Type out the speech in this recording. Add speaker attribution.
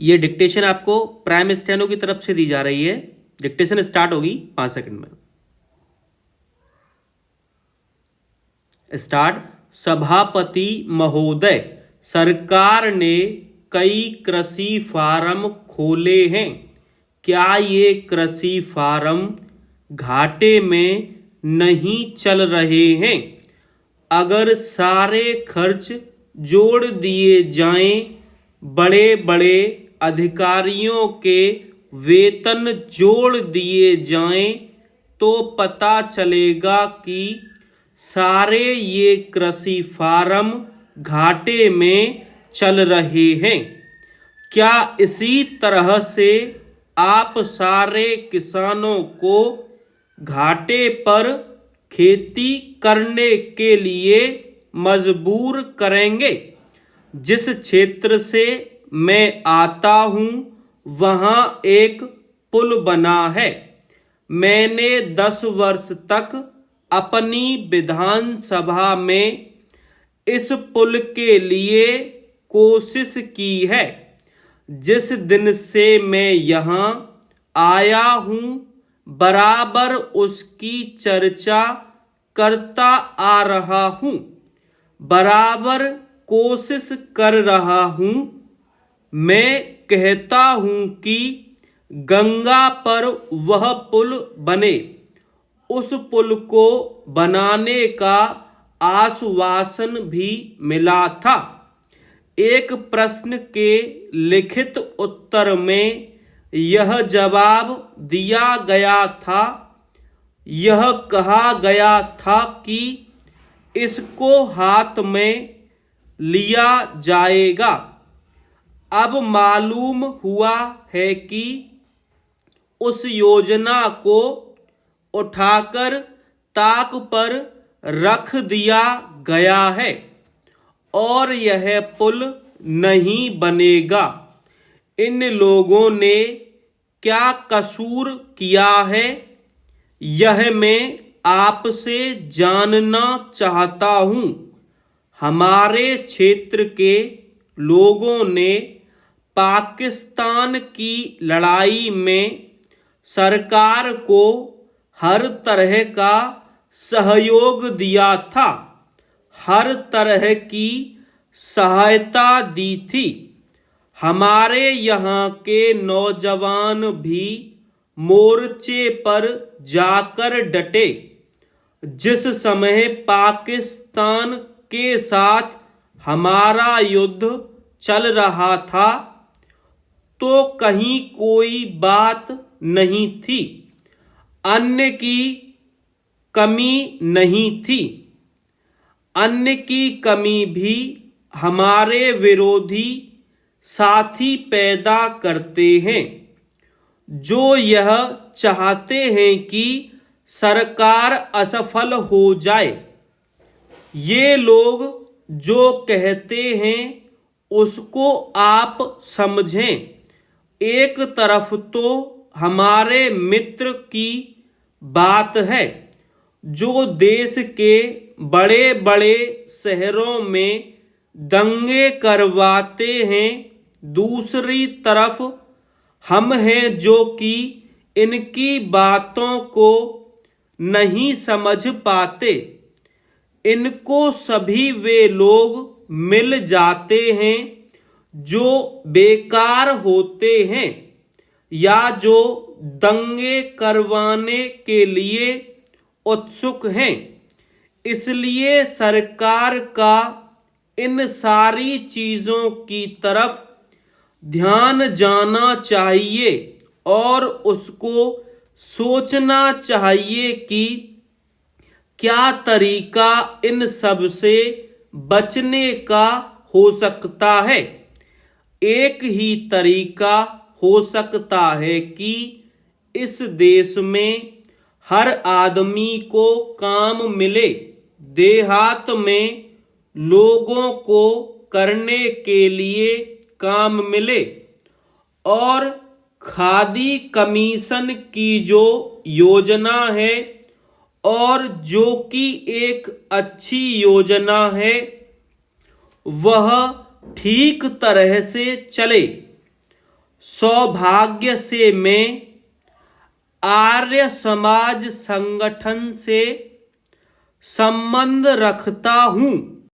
Speaker 1: ये डिक्टेशन आपको prime steno की तरफ से दी जा रही है। डिक्टेशन स्टार्ट होगी 5 सेकंड में। स्टार्ट। सभापति महोदय, सरकार ने कई कृषि फार्म खोले हैं। क्या ये कृषि फार्म घाटे में नहीं चल रहे हैं? अगर सारे खर्च जोड़ दिए जाएं, बड़े बड़े अधिकारियों के वेतन जोड़ दिए जाएं, तो पता चलेगा कि सारे ये कृषि फार्म घाटे में चल रहे हैं। क्या इसी तरह से आप सारे किसानों को घाटे पर खेती करने के लिए मजबूर करेंगे? जिस क्षेत्र से मैं आता हूँ वहाँ एक पुल बना है। मैंने 10 वर्ष तक अपनी विधानसभा में इस पुल के लिए कोशिश की है। जिस दिन से मैं यहाँ आया हूँ बराबर उसकी चर्चा करता आ रहा हूँ, बराबर कोशिश कर रहा हूँ। मैं कहता हूँ कि गंगा पर वह पुल बने। उस पुल को बनाने का आश्वासन भी मिला था। एक प्रश्न के लिखित उत्तर में यह जवाब दिया गया था। यह कहा गया था कि इसको हाथ में लिया जाएगा। अब मालूम हुआ है कि उस योजना को उठाकर ताक पर रख दिया गया है और यह पुल नहीं बनेगा। इन लोगों ने क्या कसूर किया है, यह मैं आपसे जानना चाहता हूँ। हमारे क्षेत्र के लोगों ने पाकिस्तान की लड़ाई में सरकार को हर तरह का सहयोग दिया था, हर तरह की सहायता दी थी। हमारे यहाँ के नौजवान भी मोर्चे पर जाकर डटे। जिस समय पाकिस्तान के साथ हमारा युद्ध चल रहा था तो कहीं कोई बात नहीं थी, अन्न की कमी नहीं थी। अन्न की कमी भी हमारे विरोधी साथी पैदा करते हैं, जो यह चाहते हैं कि सरकार असफल हो जाए। ये लोग जो कहते हैं उसको आप समझें। एक तरफ तो हमारे मित्र की बात है जो देश के बड़े बड़े शहरों में दंगे करवाते हैं, दूसरी तरफ हम हैं जो कि इनकी बातों को नहीं समझ पाते। इनको सभी वे लोग मिल जाते हैं जो बेकार होते हैं या जो दंगे करवाने के लिए उत्सुक हैं। इसलिए सरकार का इन सारी चीज़ों की तरफ ध्यान जाना चाहिए और उसको सोचना चाहिए कि क्या तरीका इन सब से बचने का हो सकता है। एक ही तरीका हो सकता है कि इस देश में हर आदमी को काम मिले, देहात में लोगों को करने के लिए काम मिले और खादी कमीशन की जो योजना है और जो कि एक अच्छी योजना है वह ठीक तरह से चले सौभाग्य से मैं आर्य समाज संगठन से संबंध रखता हूं।